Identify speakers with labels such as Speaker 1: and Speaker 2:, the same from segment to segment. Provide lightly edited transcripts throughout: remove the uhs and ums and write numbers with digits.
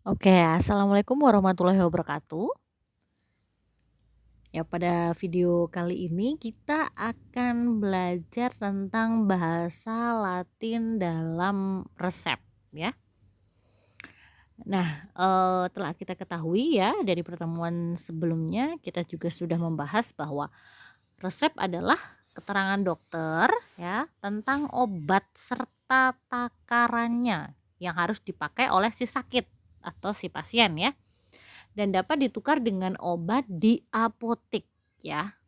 Speaker 1: Oke, assalamualaikum warahmatullahi wabarakatuh. Ya, pada video kali ini kita akan belajar tentang bahasa Latin dalam resep, ya. Nah, telah kita ketahui ya dari pertemuan sebelumnya kita juga sudah membahas bahwa resep adalah keterangan dokter ya tentang obat serta takarannya yang harus dipakai oleh si sakit atau si pasien ya. Dan dapat ditukar dengan obat di apotek ya.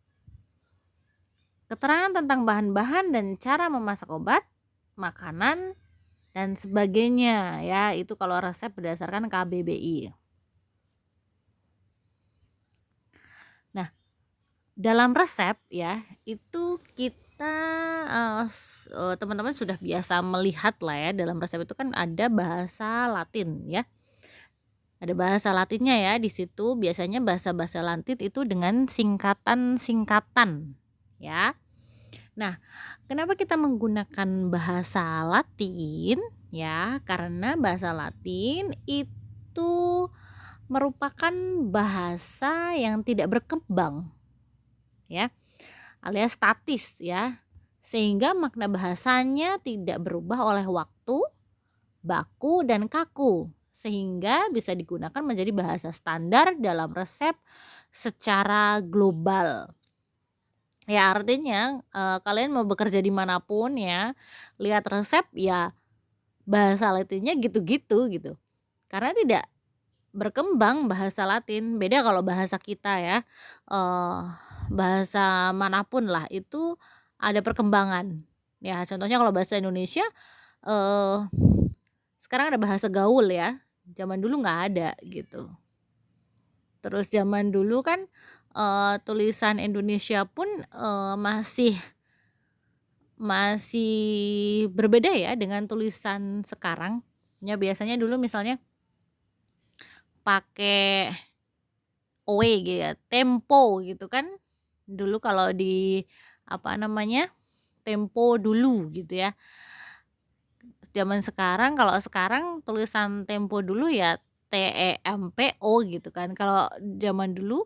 Speaker 1: Keterangan tentang bahan-bahan dan cara memasak obat, makanan, dan sebagainya ya, itu kalau resep berdasarkan KBBI. Nah, dalam resep ya, itu kita teman-teman sudah biasa melihat lah ya, dalam resep itu kan ada bahasa Latin ya. Ada bahasa Latinnya ya di situ, biasanya bahasa-bahasa Latin itu dengan singkatan-singkatan ya. Nah, kenapa kita menggunakan bahasa Latin ya? Karena bahasa Latin itu merupakan bahasa yang tidak berkembang ya, alias statis ya. Sehingga makna bahasanya tidak berubah oleh waktu, baku, dan kaku, sehingga bisa digunakan menjadi bahasa standar dalam resep secara global. Ya artinya, kalian mau bekerja di manapun ya, lihat resep ya bahasa Latinnya gitu-gitu gitu. Karena tidak berkembang bahasa Latin, beda kalau bahasa kita ya, eee, bahasa manapun lah itu ada perkembangan. Ya contohnya kalau bahasa Indonesia, eee, sekarang ada bahasa gaul ya, zaman dulu nggak ada gitu. Terus zaman dulu kan, tulisan Indonesia pun, masih masih berbeda ya dengan tulisan sekarang. Ya biasanya dulu misalnya pakai OE gitu ya, tempo gitu kan. Dulu kalau di apa namanya, tempo dulu gitu ya. Zaman sekarang kalau sekarang tulisan tempo dulu ya TEMPO gitu kan. Kalau zaman dulu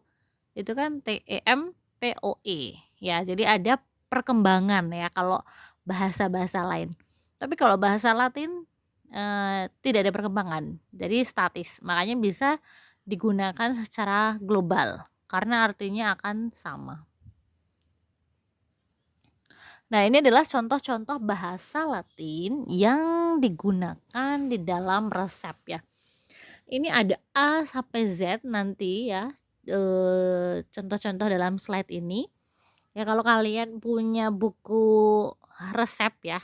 Speaker 1: itu kan TEMPOE ya. Jadi ada perkembangan ya kalau bahasa-bahasa lain. Tapi kalau bahasa Latin, tidak ada perkembangan, jadi statis. Makanya bisa digunakan secara global karena artinya akan sama. Nah, ini adalah contoh-contoh bahasa Latin yang digunakan di dalam resep ya. Ini ada A sampai Z nanti ya, contoh-contoh dalam slide ini. Ya kalau kalian punya buku resep ya,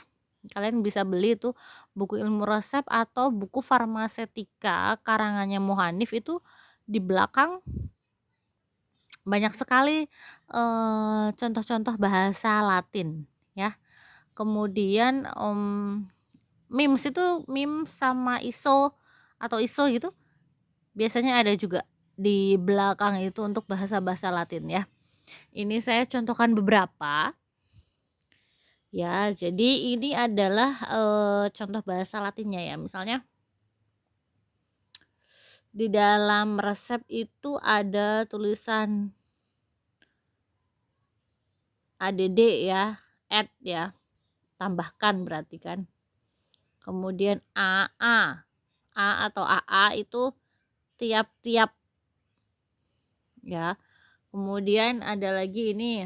Speaker 1: kalian bisa beli tuh buku ilmu resep atau buku farmasetika karangannya Mohanif itu di belakang banyak sekali, contoh-contoh bahasa Latin ya. Kemudian, memes itu meme sama ISO atau ISO gitu biasanya ada juga di belakang itu untuk bahasa-bahasa Latin ya. Ini saya contohkan beberapa. Ya, jadi ini adalah, contoh bahasa Latinnya ya. Misalnya di dalam resep itu ada tulisan ADD ya, add ya, tambahkan berarti kan. Kemudian AA, A atau AA itu tiap-tiap ya. Kemudian ada lagi ini,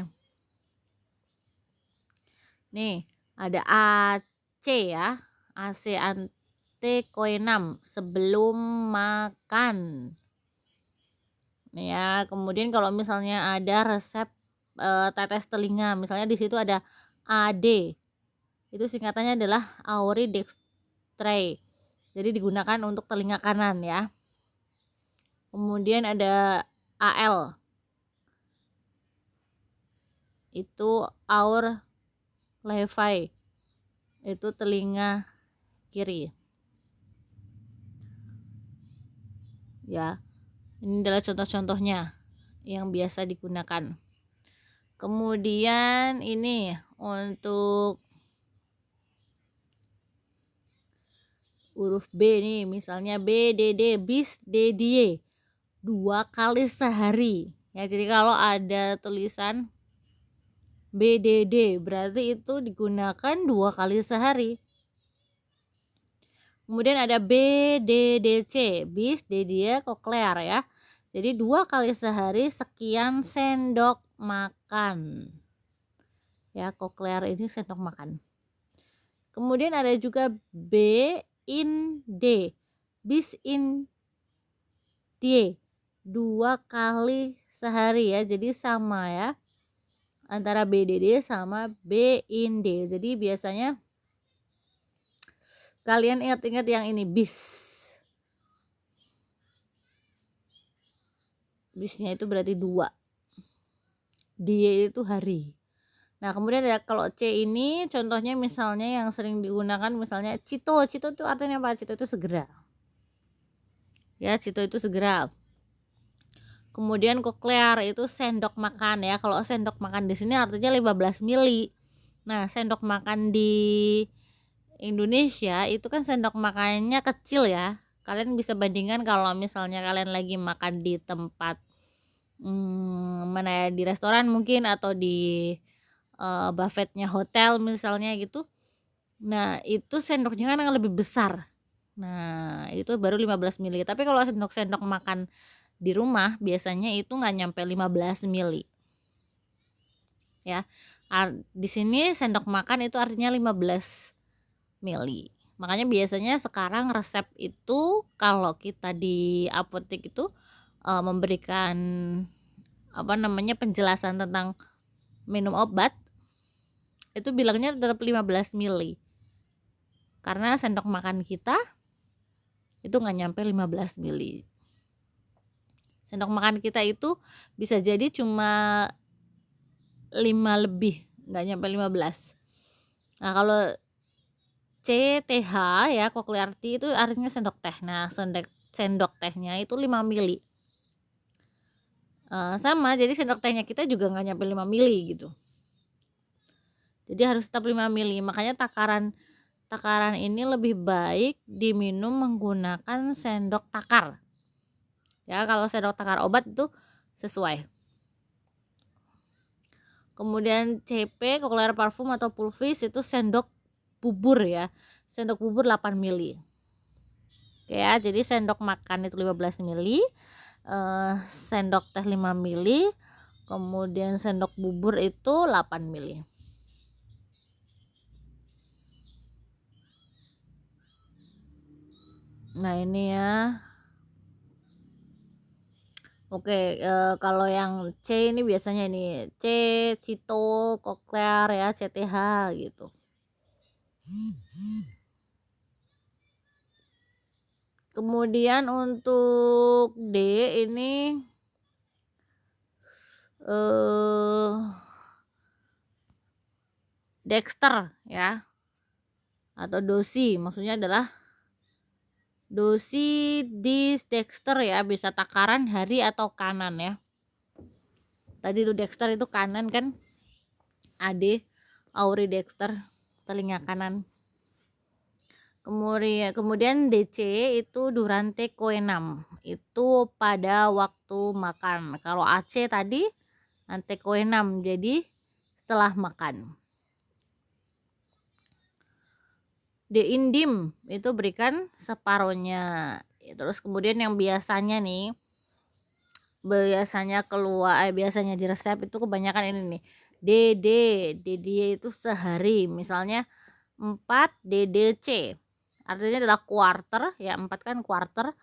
Speaker 1: nih ada AC ya, AC ante koenam, sebelum makan. Ya, kemudian kalau misalnya ada resep, tetes telinga, misalnya di situ ada AD, itu singkatannya adalah Auridextrae, jadi digunakan untuk telinga kanan ya. Kemudian ada AL, itu Aur levi, itu telinga kiri ya. Ini adalah contoh-contohnya yang biasa digunakan. Kemudian ini untuk huruf B nih, misalnya BDD, bis dedie, 2 kali sehari. Ya, jadi kalau ada tulisan BDD berarti itu digunakan 2 kali sehari. Kemudian ada BDDC, bis dedie koklear ya. Jadi 2 kali sehari sekian sendok makan. Ya, koklear ini sendok makan. Kemudian ada juga B in D, bis in D, 2 kali sehari ya. Jadi sama ya antara BDD sama B in D. Jadi biasanya kalian ingat-ingat yang ini bis. Bisnya itu berarti 2. Dia itu hari. Nah, kemudian ada kalau C ini contohnya misalnya yang sering digunakan misalnya Cito. Cito itu artinya apa? Cito itu segera. Ya, Cito itu segera. Kemudian koklear itu sendok makan ya. Kalau sendok makan di sini artinya 15 mili. Nah, sendok makan di Indonesia itu kan sendok makannya kecil ya. Kalian bisa bandingkan kalau misalnya kalian lagi makan di tempat mana ya, di restoran mungkin atau di buffetnya hotel misalnya gitu. Nah, itu sendoknya kan yang lebih besar. Nah, itu baru 15 mili. Tapi kalau sendok-sendok makan di rumah biasanya itu nggak nyampe 15 mili. Ya. Di sini sendok makan itu artinya 15 mili. Makanya biasanya sekarang resep itu kalau kita di apotek itu memberikan penjelasan tentang minum obat itu bilangnya tetap 15 mili. Karena sendok makan kita itu nggak nyampe 15 mili. Sendok makan kita itu bisa jadi cuma 5 lebih, nggak nyampe 15. Nah, kalau CTH ya, cochlear tea itu artinya sendok teh. Nah, sendok tehnya itu 5 mili. Sama, jadi sendok tehnya kita juga nggak nyampe 5 mili gitu. Jadi harus tetap 5 mili. Makanya takaran ini lebih baik diminum menggunakan sendok takar. Ya, kalau sendok takar obat itu sesuai. Kemudian CP, cochlear parfum atau pulvis itu sendok bubur ya. Sendok bubur 8 mili. Oke ya, jadi sendok makan itu 15 mili, sendok teh 5 mili, kemudian sendok bubur itu 8 mili. Nah, ini ya. Oke, kalau yang C ini biasanya ini C, Cito, Cochlear ya, CTH gitu. Kemudian untuk D ini Dexter ya, atau dosi, maksudnya adalah dosi dis Dexter ya, bisa takaran hari atau kanan ya. Tadi itu Dexter itu kanan kan, AD Auri Dexter telinga kanan. Kemudian DC itu durante coenam, itu pada waktu makan. Kalau AC tadi ante coenam, jadi setelah makan. Deindim itu berikan separohnya. Terus kemudian yang biasanya nih, biasanya di resep itu kebanyakan ini nih, DD itu sehari, misalnya 4 DDC artinya adalah quarter ya, 4 kan quarter.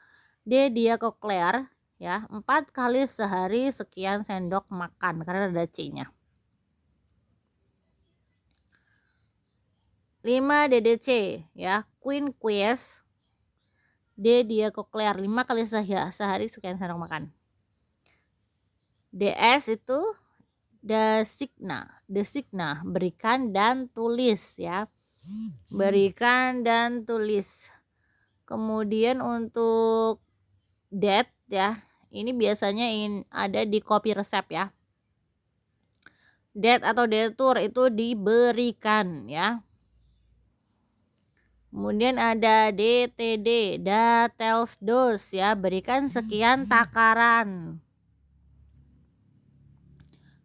Speaker 1: D dia cochlear ya, 4 kali sehari sekian sendok makan karena ada C-nya. 5 DDC ya, queen quies. D dia cochlear 5 kali sehari sekian sendok makan. DS itu designa, berikan dan tulis ya. Berikan dan tulis. Kemudian untuk det ya, ini biasanya ada di kopi resep ya. Det atau detur itu diberikan ya. Kemudian ada DTD, details dose ya, berikan sekian takaran.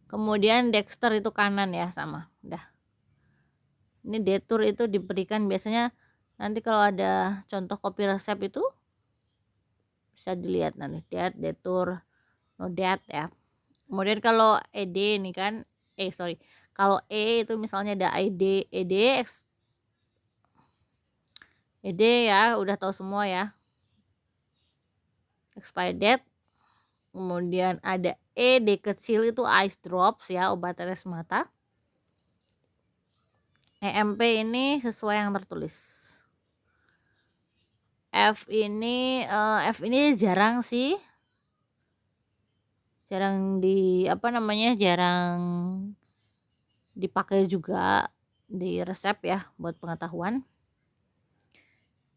Speaker 1: Kemudian dexter itu kanan ya, sama. Udah. Ini detour itu diberikan biasanya nanti kalau ada contoh kopi resep itu bisa dilihat nanti, diet, detour, no diet ya. Kemudian kalau ED ini kan, kalau E itu misalnya ada ED ya, udah tahu semua ya. Expired date. Kemudian ada ED kecil itu ice drops ya, obat tetes mata. EMP ini sesuai yang tertulis. F ini jarang sih. Jarang jarang dipakai juga di resep ya, buat pengetahuan.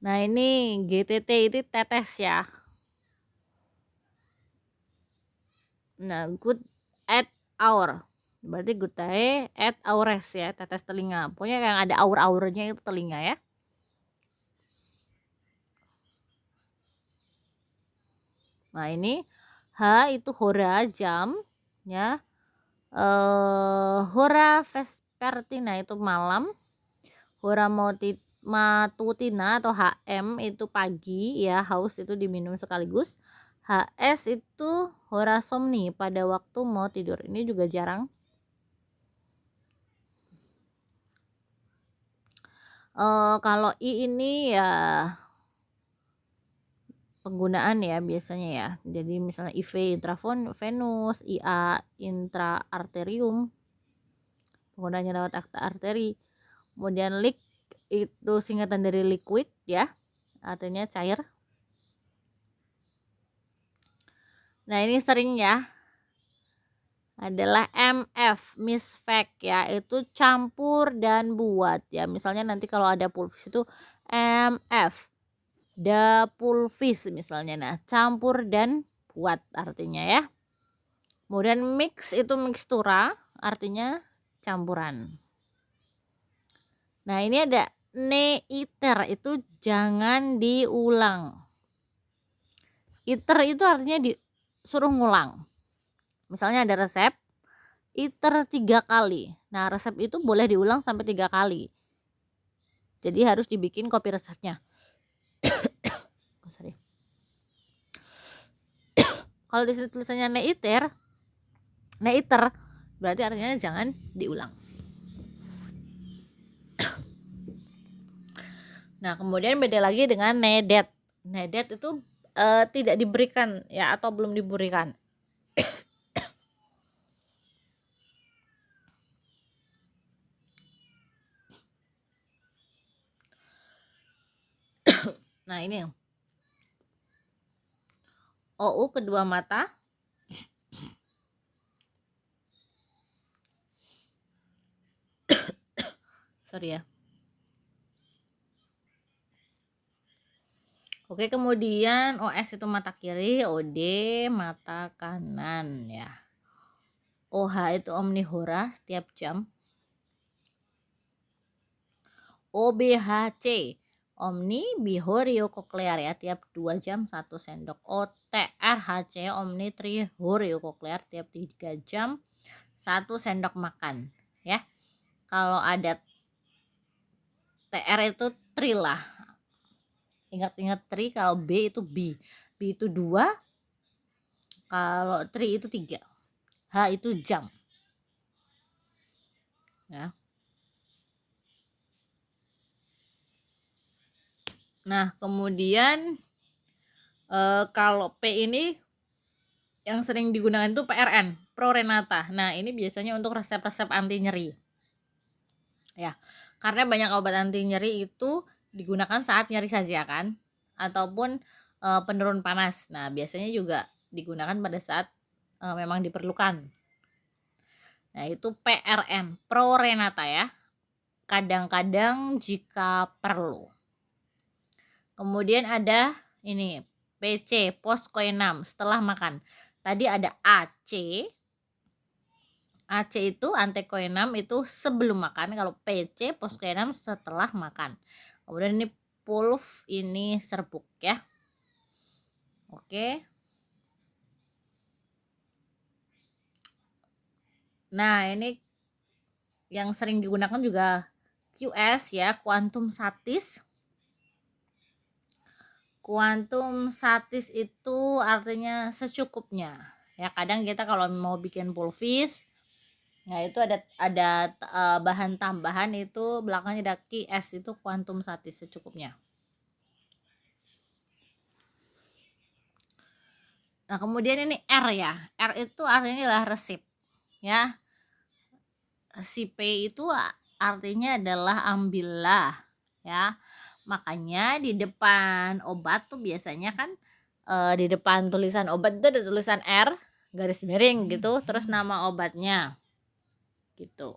Speaker 1: Nah, ini GTT itu tetes ya. Nah, good at hour. Berarti good at hours ya, tetes telinga. Pokoknya yang ada aur-aurnya itu telinga ya. Nah, ini H itu hora jam ya. Hora vespertina itu malam. Hora matutina atau HM itu pagi ya, haus itu diminum sekaligus. HS itu hora somni, pada waktu mau tidur. Ini juga jarang. Kalau I ini ya penggunaan ya biasanya ya. Jadi misalnya IV intravenous, IA intraarterium, penggunaannya lewat arteri. Kemudian leak itu singkatan dari liquid ya, artinya cair. Nah, ini sering ya adalah MF, misfak ya, itu campur dan buat ya. Misalnya nanti kalau ada pulvis itu MF, da pulvis misalnya. Nah, campur dan buat artinya ya. Kemudian mix itu mikstura, artinya campuran. Nah, ini ada neiter, itu jangan diulang. Iter itu artinya disuruh ngulang. Misalnya ada resep iter 3 kali. Nah, resep itu boleh diulang sampai 3 kali. Jadi harus dibikin kopi resepnya. Sorry. Kalau di sini tulisannya neiter berarti artinya jangan diulang. Nah, kemudian beda lagi dengan nedet. Nedet itu tidak diberikan ya, atau belum diberikan. Nah, ini OU kedua mata. Sorry ya. Oke, kemudian OS itu mata kiri, OD mata kanan ya. OH itu omnivora setiap jam. OBHC omni bihorio koklear ya, tiap 2 jam 1 sendok. OTRHC omni trihorio koklear, tiap 3 jam 1 sendok makan ya. Kalau ada TR itu tri lah. Ingat-ingat tri, kalau B itu B itu 2, kalau tri itu 3, H itu jam ya. Nah, kemudian kalau P ini yang sering digunakan itu PRN, Prorenata. Nah, ini biasanya untuk resep-resep anti nyeri ya, karena banyak obat anti nyeri itu digunakan saat nyeri saja kan, ataupun penurun panas. Nah, biasanya juga digunakan pada saat memang diperlukan. Nah, itu PRN, Prorenata ya, kadang-kadang jika perlu. Kemudian ada ini PC, postcoinam, setelah makan. Tadi ada AC itu antecoinam itu sebelum makan. Kalau PC postcoinam setelah makan. Kemudian ini pulv ini serbuk ya. Oke. Nah, ini yang sering digunakan juga QS ya, kuantum satis. Kuantum satis itu artinya secukupnya. Ya, kadang kita kalau mau bikin pulvis, nah itu ada bahan tambahan itu belakangnya ada QS, itu kuantum satis secukupnya. Nah, kemudian ini R ya. R itu artinya adalah resip ya. Resipe itu artinya adalah ambillah ya. Makanya di depan obat tuh biasanya kan di depan tulisan obat itu ada tulisan R garis miring gitu, terus nama obatnya gitu.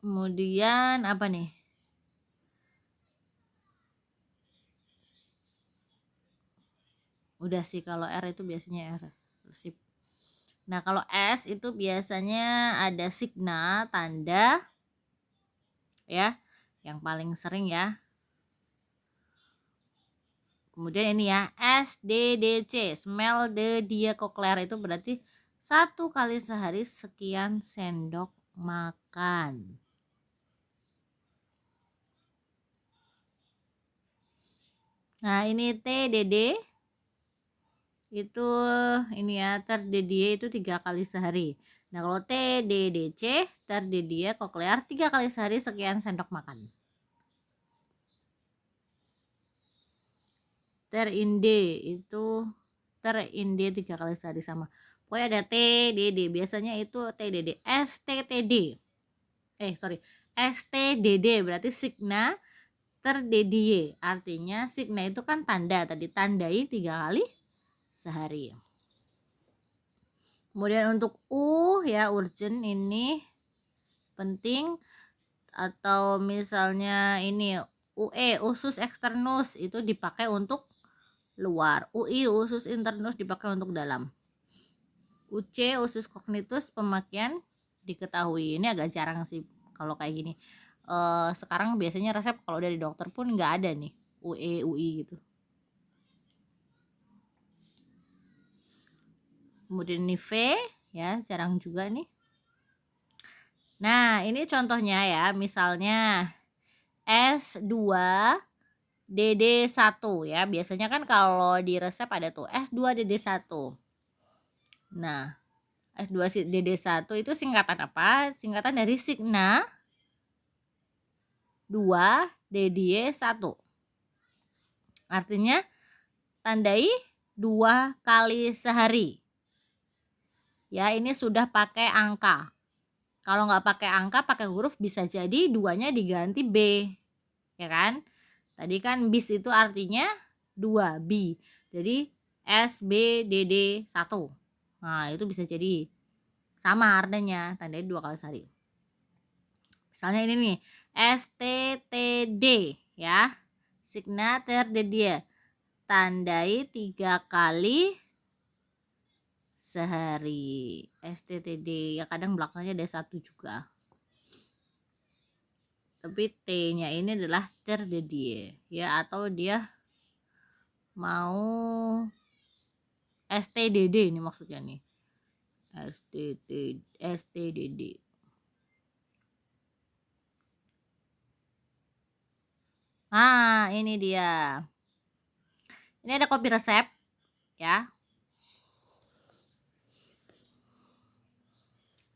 Speaker 1: Kemudian apa nih? Udah sih, kalau R itu biasanya R resip. Nah, kalau S itu biasanya ada signa, tanda ya, yang paling sering ya. Kemudian ini ya, SDDC, smell the dia koklear, itu berarti 1 kali sehari sekian sendok makan. Nah, ini TDD itu ini ya, terdidie itu 3 kali sehari. Nah, kalau TDDC, terdidie koklear 3 kali sehari sekian sendok makan. Terinde itu terinde 3 kali sehari sama. Pokoknya ada TDD, biasanya itu TDD, STTD. STDD berarti signa terdedie, artinya signa itu kan tanda, tadi tandai 3 kali sehari. Kemudian untuk U ya, urgent ini penting, atau misalnya ini UE, usus externus, itu dipakai untuk luar. UI, usus internus, dipakai untuk dalam. UC, usus cognitus, pemakaian diketahui. Ini agak jarang sih kalau kayak gini. Sekarang biasanya resep kalau dari dokter pun nggak ada nih UE, UI gitu. Kemudian ini V ya, jarang juga nih. Nah, ini contohnya ya, misalnya S2DD1 ya. Biasanya kan kalau di resep ada tuh S2DD1. Nah, S2DD1 itu singkatan apa? Singkatan dari signa 2 DDE 1. Artinya tandai 2 kali sehari. Ya, ini sudah pakai angka. Kalau nggak pakai angka, pakai huruf, bisa jadi 2-nya diganti B. Ya kan? Tadi kan bis itu artinya 2, B. Jadi SBDD 1. Nah, itu bisa jadi sama artinya, tandai 2 kali sehari. Misalnya ini nih, STTD ya. Signa terdedie, tandai 3 kali sehari. STTD ya, kadang belakangnya ada 1 juga. Tapi T-nya ini adalah terdedie ya, atau dia mau STDD ini maksudnya nih. STDD. Nah, ini dia. Ini ada kopi resep ya.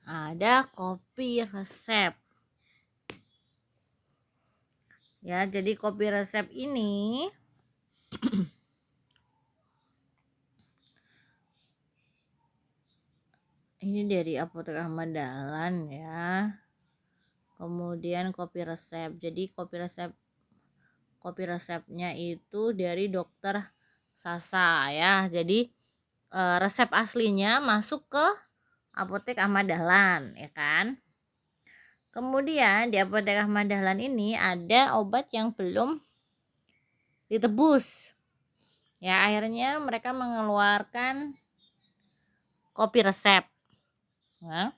Speaker 1: Ada kopi resep. Ya, jadi kopi resep ini ini dari Apotek Ahmad Dahlan ya. Kemudian kopi resep. Jadi kopi resepnya itu dari Dokter Sasa ya. Jadi resep aslinya masuk ke Apotek Ahmad Dahlan ya kan. Kemudian di Apotek Ahmad Dahlan ini ada obat yang belum ditebus. Ya, akhirnya mereka mengeluarkan kopi resep. Nah,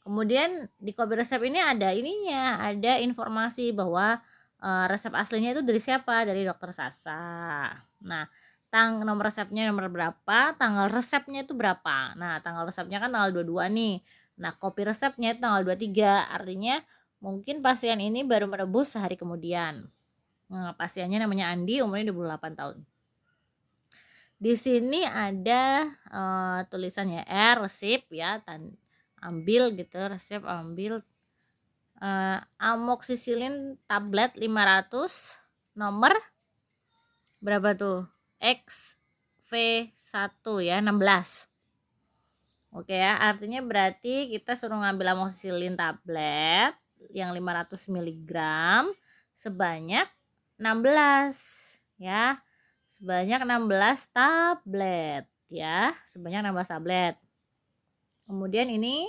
Speaker 1: kemudian di kopi resep ini ada ininya, ada informasi bahwa resep aslinya itu dari siapa, dari dokter Sasa. Nah, nomor resepnya nomor berapa, tanggal resepnya itu berapa. Nah, tanggal resepnya kan tanggal 22 nih. Nah, kopi resepnya itu tanggal 23, artinya mungkin pasien ini baru merebus sehari kemudian. Nah, pasiennya namanya Andi, umurnya 28 tahun. Di sini ada tulisannya resep ya, ambil gitu, resep ambil amoxicillin tablet 500, nomor berapa tuh, XV1 ya, 16. Oke ya, artinya berarti kita suruh ngambil amoxicillin tablet yang 500 mg sebanyak 16 ya, sebanyak 16 tablet ya, sebanyak 16 tablet. Kemudian ini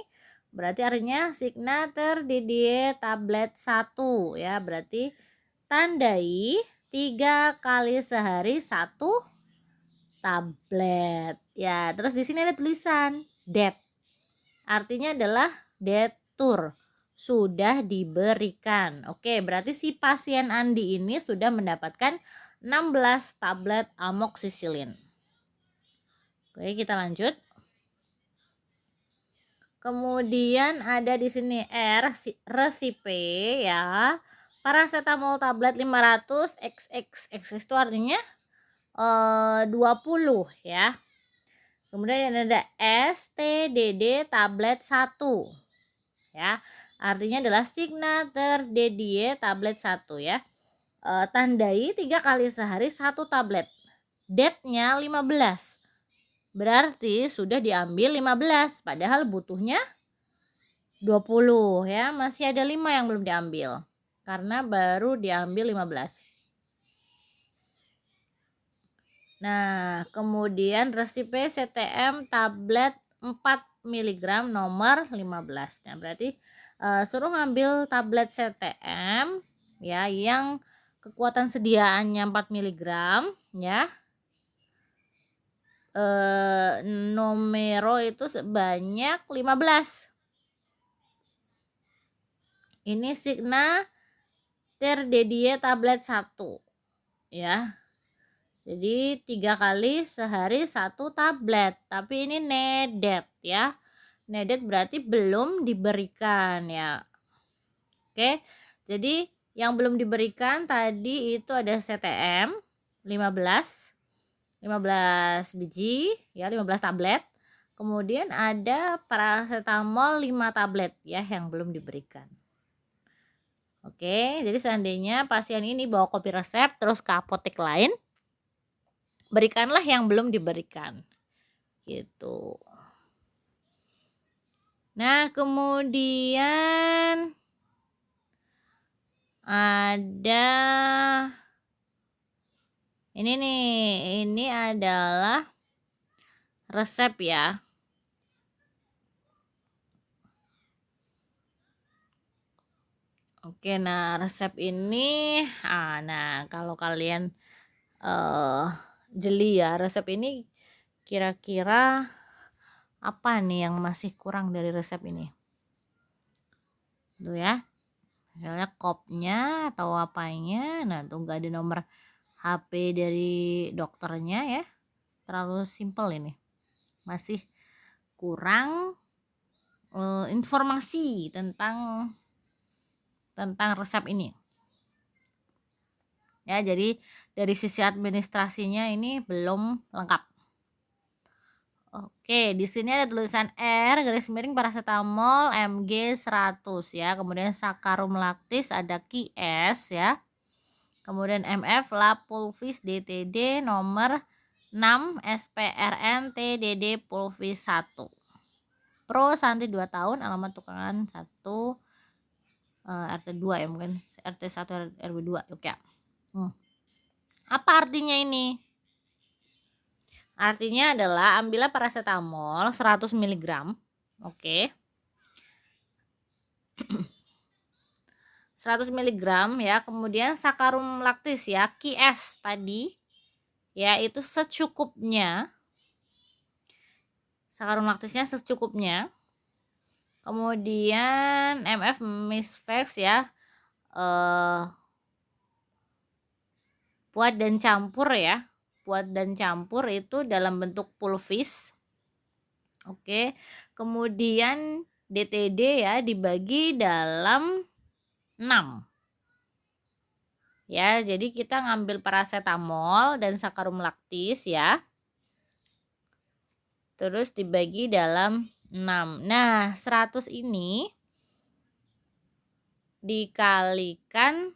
Speaker 1: berarti artinya signature DDE tablet 1 ya, berarti tandai 3 kali sehari 1 tablet ya. Terus di sini ada tulisan date, artinya adalah detur, sudah diberikan. Oke, berarti si pasien Andi ini sudah mendapatkan 16 tablet amoxicillin. Oke, kita lanjut. Kemudian ada di sini resipe ya, paracetamol tablet 500 XX itu artinya 20 ya. Kemudian ada STDD tablet 1 ya, artinya adalah signature DDE tablet 1 ya. Tandai 3 kali sehari 1 tablet, date-nya 15, berarti sudah diambil 15 padahal butuhnya 20 ya, masih ada 5 yang belum diambil karena baru diambil 15. Nah, kemudian resipe CTM tablet 4 mg nomor 15. Nah, berarti suruh ngambil tablet CTM ya yang kekuatan sediaannya 4 mg ya. Nomero itu sebanyak 15. Ini signature DDE tablet 1 ya. Jadi 3 kali sehari 1 tablet, tapi ini nedet ya. Nedet berarti belum diberikan ya. Oke. Jadi yang belum diberikan tadi itu ada CTM 15 biji ya, 15 tablet. Kemudian ada paracetamol 5 tablet ya yang belum diberikan. Oke, jadi seandainya pasien ini bawa kopi resep terus ke apotek lain, berikanlah yang belum diberikan gitu. Nah, kemudian ada ini nih, ini adalah resep ya. Oke, nah resep ini nah kalau kalian jeli ya, resep ini kira-kira apa nih yang masih kurang dari resep ini tuh ya, misalnya kopnya atau apanya. Nah tuh nggak ada nomor HP dari dokternya ya, terlalu simpel ini, masih kurang informasi tentang resep ini ya. Jadi dari sisi administrasinya ini belum lengkap. Oke, di sini ada tulisan paracetamol mg 100 ya, kemudian sakarum laktis ada QS ya, kemudian MF lapulvis DTD nomor 6 SPRN TDD pulvis 1, pro santri 2 tahun, alamat tukangan 1 RT 2 ya, mungkin RT 1 RW 2. Oke. Apa artinya ini? Artinya adalah ambillah paracetamol 100 mg. Oke. 100 mg ya, kemudian sakarum laktis ya, QS tadi ya, itu secukupnya Sakarum laktisnya secukupnya. Kemudian MF misvex ya, buat dan campur ya. Buat dan campur itu dalam bentuk pulvis. Oke. Kemudian DTD ya dibagi dalam 6. Ya, jadi kita ngambil paracetamol dan sakarum laktis ya. Terus dibagi dalam 6. Nah, 100 ini dikalikan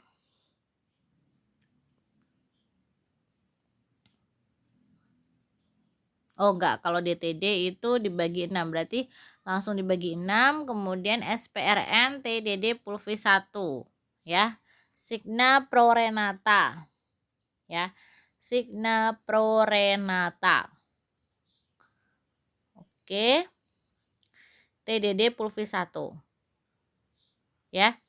Speaker 1: oh enggak, kalau DTD itu dibagi 6 berarti langsung dibagi 6, kemudian SPRN TDD pulvis 1 ya. Signa prorenata ya. Signa prorenata. Oke. TDD pulvis 1 ya.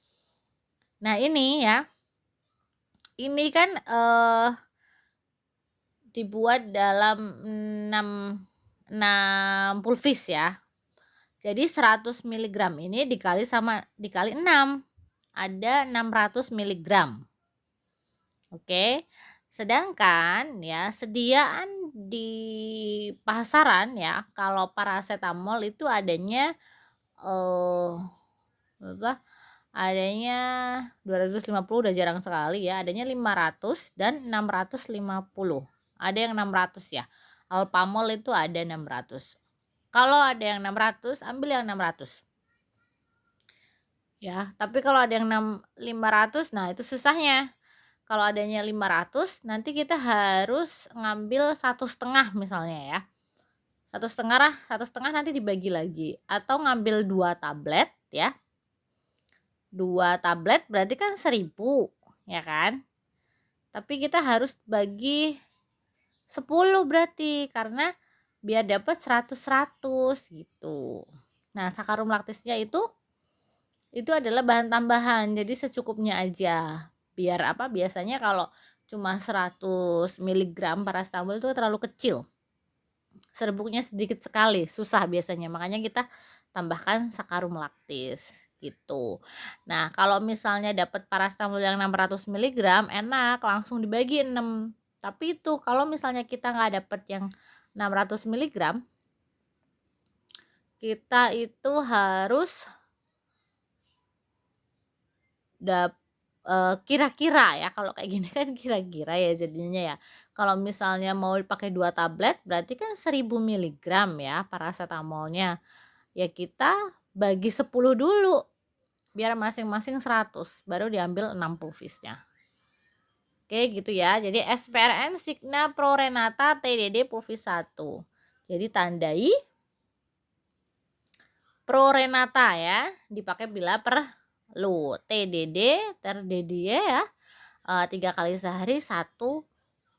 Speaker 1: Nah, ini ya. Ini kan dibuat dalam 6 pulvis ya. Jadi 100 mg ini dikali 6. Ada 600 mg. Oke. Sedangkan ya sediaan di pasaran ya kalau paracetamol itu adanya berapa? Adanya 250 udah jarang sekali ya. Adanya 500 dan 650. Ada yang 600 ya. Alpamol itu ada 600. Kalau ada yang 600, ambil yang 600. Ya, tapi kalau ada yang 500, nah itu susahnya. Kalau adanya 500, nanti kita harus ngambil 1,5 misalnya ya. 1,5 nanti dibagi lagi. Atau ngambil 2 tablet ya. 2 tablet berarti kan 1.000 ya kan. Tapi kita harus bagi 10 berarti karena biar dapat 100 gitu. Nah, sakarum laktisnya itu adalah bahan tambahan. Jadi secukupnya aja. Biar apa? Biasanya kalau cuma 100 mg paracetamol itu terlalu kecil. Serbuknya sedikit sekali, susah biasanya. Makanya kita tambahkan sakarum laktis gitu. Nah, kalau misalnya dapat paracetamol yang 600 mg enak langsung dibagi 6. Tapi itu kalau misalnya kita nggak dapat yang 600 mg, kita itu harus kira-kira ya, kalau kayak gini kan kira-kira ya jadinya ya. Kalau misalnya mau dipakai 2 tablet berarti kan 1.000 mg ya paracetamolnya. Ya kita bagi 10 dulu biar masing-masing 100 baru diambil 6 pulvisnya. Oke gitu ya. Jadi SPRN Signa Prorenata TDD pulvis 1. Jadi tandai Prorenata ya, dipakai bila perlu. TDD terdede ya. 3 kali sehari 1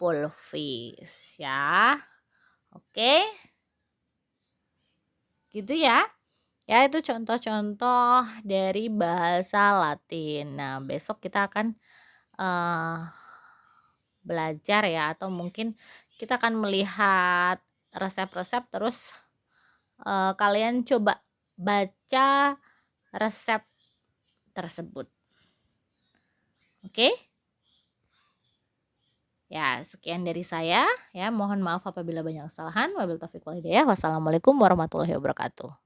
Speaker 1: pulvis ya. Oke. Gitu ya. Ya itu contoh-contoh dari bahasa Latin. Nah, besok kita akan belajar ya atau mungkin kita akan melihat resep-resep terus kalian coba baca resep tersebut. Oke? Ya, sekian dari saya ya. Mohon maaf apabila banyak kesalahan. Wabillahi taufiq wal hidayah. Wassalamualaikum warahmatullahi wabarakatuh.